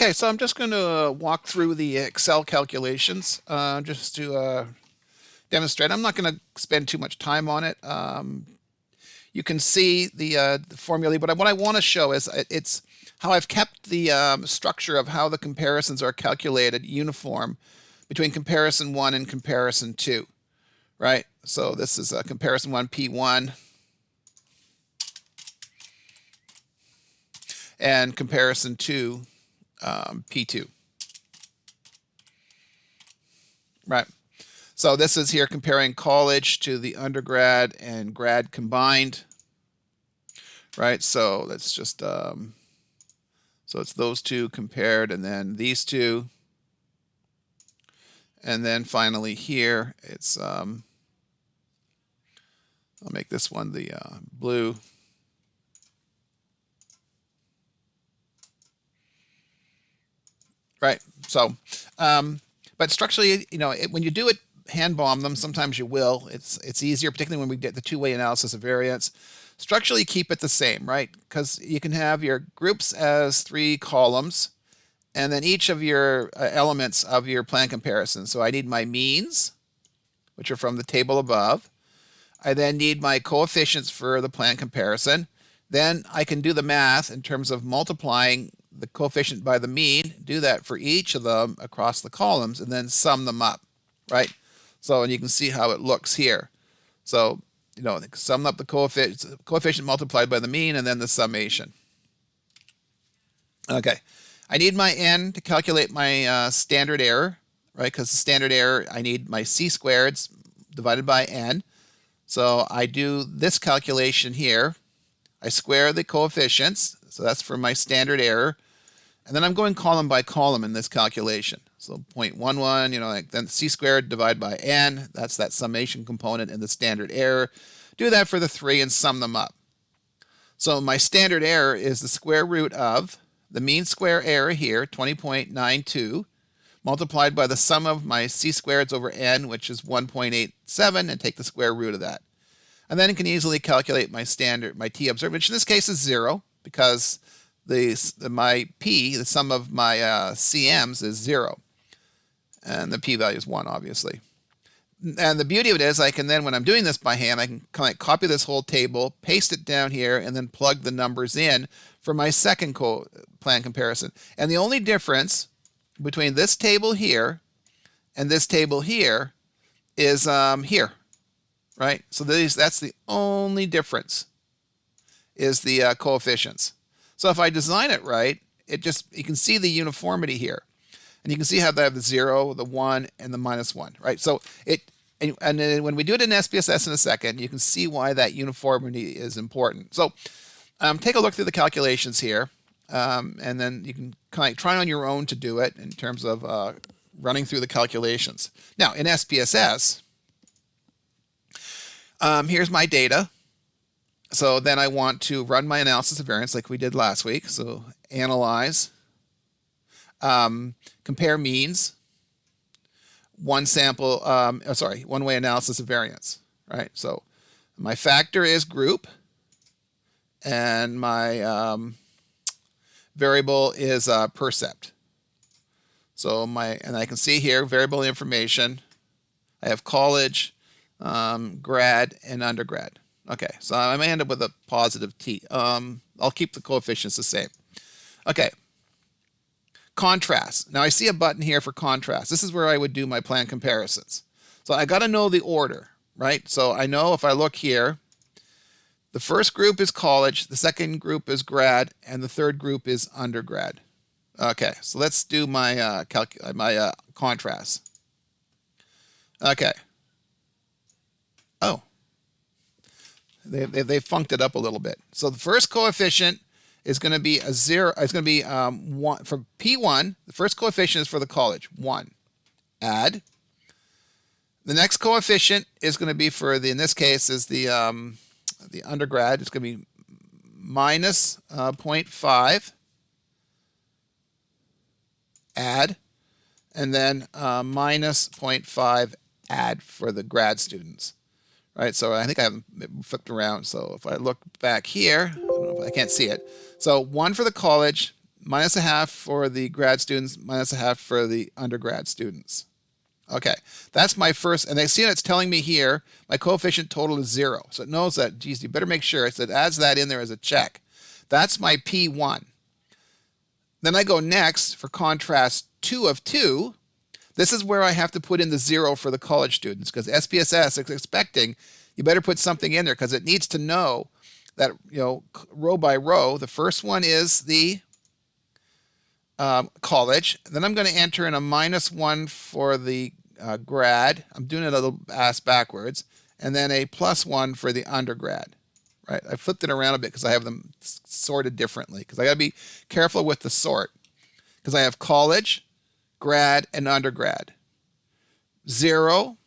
Okay, so I'm just going to walk through the Excel calculations just to demonstrate. I'm not going to spend too much time on it. You can see the formulae, but what I want to show is it's how I've kept the structure of how the comparisons are calculated uniform between comparison 1 and comparison 2, right? So this is comparison 1, P1, and comparison 2, P2, right? So this is here comparing college to the undergrad and grad combined, right? So let's just, so it's those two compared and then these two. And then finally here, it's, I'll make this one the blue. Right, so, but structurally, you know, when you do it, hand bomb them, sometimes you will. It's easier, particularly when we get the two-way analysis of variance. Structurally, keep it the same, right? Because you can have your groups as 3 columns, and then each of your elements of your plan comparison. So I need my means, which are from the table above. I then need my coefficients for the plan comparison. Then I can do the math in terms of multiplying the coefficient by the mean, do that for each of them across the columns, and then sum them up, right? So, and you can see how it looks here. So, you know, sum up the coefficient multiplied by the mean, and then the summation. Okay, I need my n to calculate my standard error, right? Because the standard error, I need my c-squareds divided by n. So I do this calculation here. I square the coefficients, so that's for my standard error. And then I'm going column by column in this calculation. So 0.11, you know, like then c-squared divided by n, that's that summation component in the standard error. Do that for the 3 and sum them up. So my standard error is the square root of the mean square error here, 20.92, multiplied by the sum of my c-squareds over n, which is 1.87, and take the square root of that. And then I can easily calculate my standard, my t-observed, which in this case is 0, because my p, the sum of my CMs, is 0. And the p-value is 1, obviously. And the beauty of it is I can then, when I'm doing this by hand, I can kind of copy this whole table, paste it down here, and then plug the numbers in for my second plan comparison. And the only difference between this table here and this table here is here, right? So that's the only difference, is the coefficients. So if I design it right, you can see the uniformity here. And you can see how they have the 0, the 1, and the -1, right? So and then when we do it in SPSS in a second, you can see why that uniformity is important. So take a look through the calculations here, and then you can kind of try on your own to do it in terms of running through the calculations. Now, in SPSS, here's my data. So then I want to run my analysis of variance like we did last week. So analyze, compare means, one way analysis of variance, right? So my factor is group, and my variable is percept. So and I can see here variable information. I have college, grad, and undergrad. Okay, so I may end up with a positive t. I'll keep the coefficients the same. Okay. Contrast. Now I see a button here for contrast. This is where I would do my plan comparisons. So I got to know the order, right? So I know if I look here, the first group is college, the second group is grad, and the third group is undergrad. Okay, so let's do my contrast. Okay. Oh. They funked it up a little bit. So the first coefficient is going to be a 0. It's going to be 1 for P1. The first coefficient is for the college, 1. Add. The next coefficient is going to be for in this case is the undergrad. It's going to be minus 0.5. Add, and then minus 0.5 add for the grad students. Right, so I think I have them flipped around. So if I look back here, I can't see it. So 1 for the college, minus a half for the grad students, minus a half for the undergrad students. Okay, that's my first, and I see it's telling me here, my coefficient total is 0. So it knows that, geez, you better make sure. So it adds that in there as a check. That's my P1. Then I go next for contrast 2 of 2. This is where I have to put in the 0 for the college students, because SPSS is expecting you better put something in there, because it needs to know that, row by row, the first one is the college. Then I'm going to enter in a -1 for the grad. I'm doing it a little ass backwards. And then a +1 for the undergrad. Right? I flipped it around a bit because I have them sorted differently, because I got to be careful with the sort, because I have college, grad, and undergrad. 0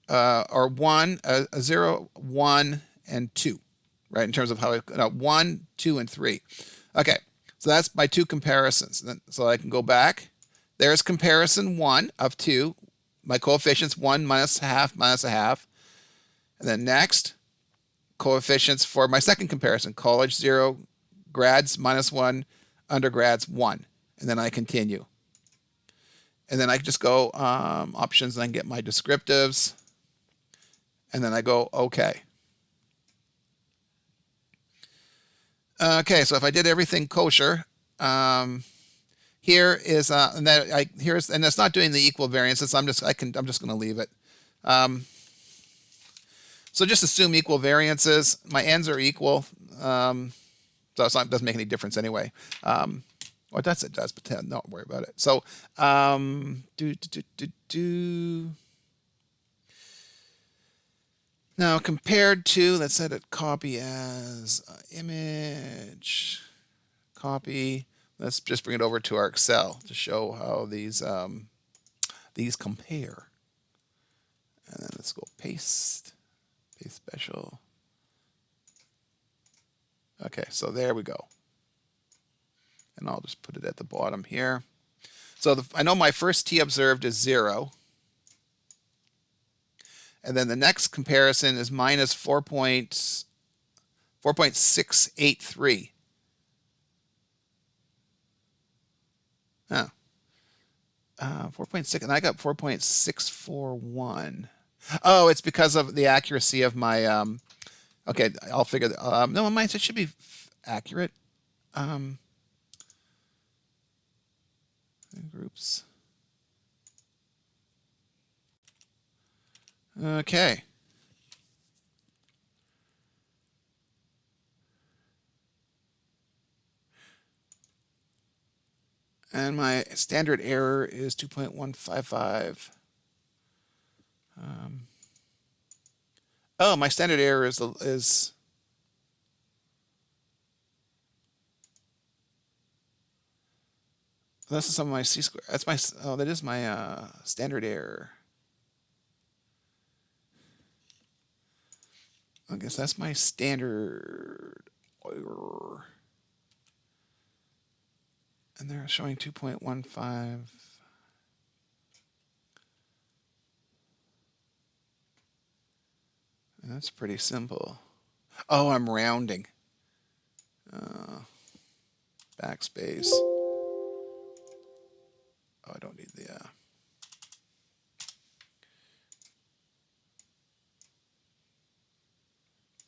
or 1, 0, 1, and 2. Right? In terms of how 1, 2, and 3. Okay. So that's my 2 comparisons. So I can go back. There's comparison 1 of 2. My coefficients 1 minus a half minus a half. And then next, coefficients for my second comparison. College 0, grads -1, undergrads 1. And then I continue. And then I just go options, and I can get my descriptives. And then I go OK. Okay, so if I did everything kosher, here is and that's not doing the equal variances. I'm just going to leave it. So just assume equal variances. My ends are equal, so it doesn't make any difference anyway. Well, it does, but don't worry about it. So Now, compared to, let's set it copy as image, copy. Let's just bring it over to our Excel to show how these compare. And then let's go paste special. Okay, so there we go. And I'll just put it at the bottom here. So I know my first t observed is 0. And then the next comparison is minus 4.683. Oh. 4.6, and I got 4.641. Oh, it's because of the accuracy of my, okay, I'll figure that, no, mine should be accurate. Groups. Okay. And my standard error is 2.155. Oh, my standard error is this is some of my c-square. That's my, that is my standard error. I guess that's my standard error. And they're showing 2.15. And that's pretty simple. Oh, I'm rounding. Backspace. Oh, I don't need the...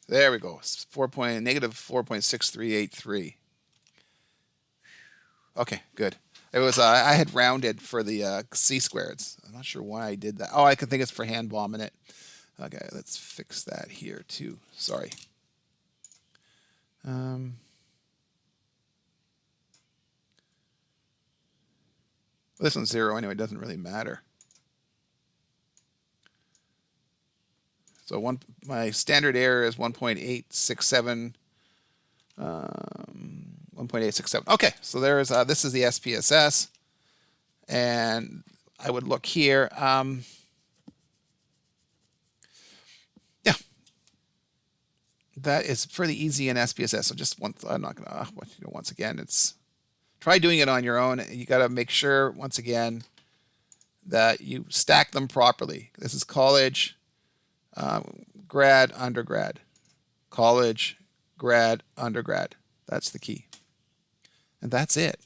There we go. It's negative 4.6383. Okay, good. It was I had rounded for the c-squareds. I'm not sure why I did that. Oh, I can think it's for hand bombing it. Okay, let's fix that here too. Sorry. This one's 0 anyway. It doesn't really matter. So my standard error is 1.867. 1.867. Okay, so there is this is the SPSS, and I would look here. Yeah, that is fairly easy in SPSS. So just I'm not gonna. Once again, it's try doing it on your own. You got to make sure once again that you stack them properly. This is college. Grad, undergrad, college, grad, undergrad. That's the key. And that's it.